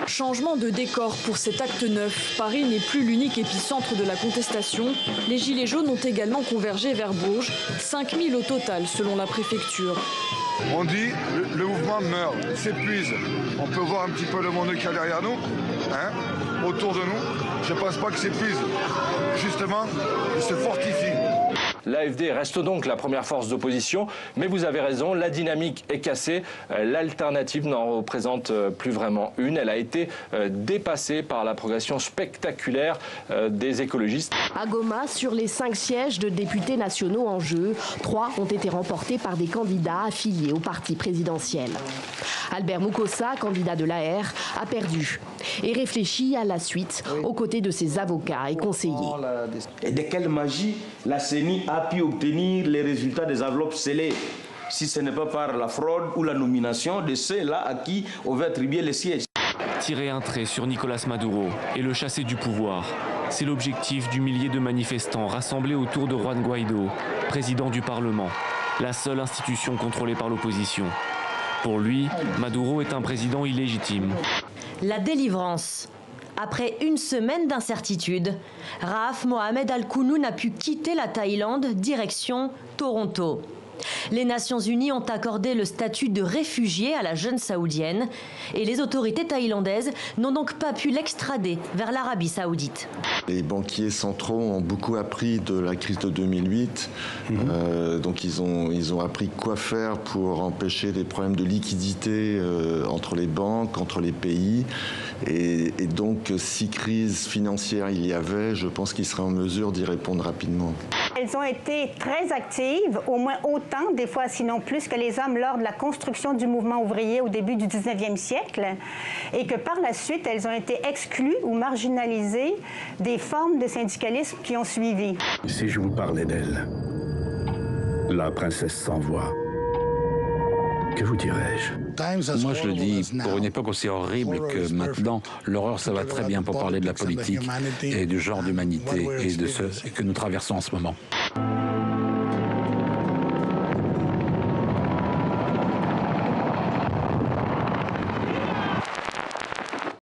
Changement de décor pour cet acte 9. Paris n'est plus l'unique épicentre de la contestation. Les Gilets jaunes ont également convergé vers Bourges, 5000 au total selon la préfecture. On dit le mouvement meurt, s'épuise. On peut voir un petit peu le monde qu'il y a derrière nous, autour de nous. Je ne pense pas qu'il s'épuise. Justement, il se fortifie. L'AfD reste donc la première force d'opposition, mais vous avez raison, la dynamique est cassée. L'alternative n'en représente plus vraiment une. Elle a été dépassée par la progression spectaculaire des écologistes. À Goma, sur les 5 sièges de députés nationaux en jeu, 3 ont été remportés par des candidats affiliés au parti présidentiel. Albert Mukosa, candidat de l'AR, a perdu et réfléchit à la suite aux côtés de ses avocats et conseillers. Et de quelle magie la CENI a pu obtenir les résultats des enveloppes scellées, si ce n'est pas par la fraude ou la nomination de ceux-là à qui on veut attribuer les sièges. Tirer un trait sur Nicolas Maduro et le chasser du pouvoir, c'est l'objectif du millier de manifestants rassemblés autour de Juan Guaidó, président du Parlement, la seule institution contrôlée par l'opposition. Pour lui, Maduro est un président illégitime. La délivrance. Après une semaine d'incertitude, Raaf Mohamed Al-Kounoun a pu quitter la Thaïlande direction Toronto. Les Nations Unies ont accordé le statut de réfugié à la jeune Saoudienne et les autorités thaïlandaises n'ont donc pas pu l'extrader vers l'Arabie Saoudite. Les banquiers centraux ont beaucoup appris de la crise de 2008. Donc ils ont appris quoi faire pour empêcher des problèmes de liquidité entre les banques, entre les pays. Et donc, si crise financière il y avait, je pense qu'ils seraient en mesure d'y répondre rapidement. Elles ont été très actives, au moins autant, des fois sinon plus, que les hommes lors de la construction du mouvement ouvrier au début du 19e siècle, et que par la suite, elles ont été exclues ou marginalisées des formes de syndicalisme qui ont suivi. Si je vous parlais d'elle, la princesse sans voix, que vous dirais-je? Moi, je le dis, pour une époque aussi horrible que maintenant, l'horreur, ça va très bien pour parler de la politique et du genre d'humanité et de ce que nous traversons en ce moment.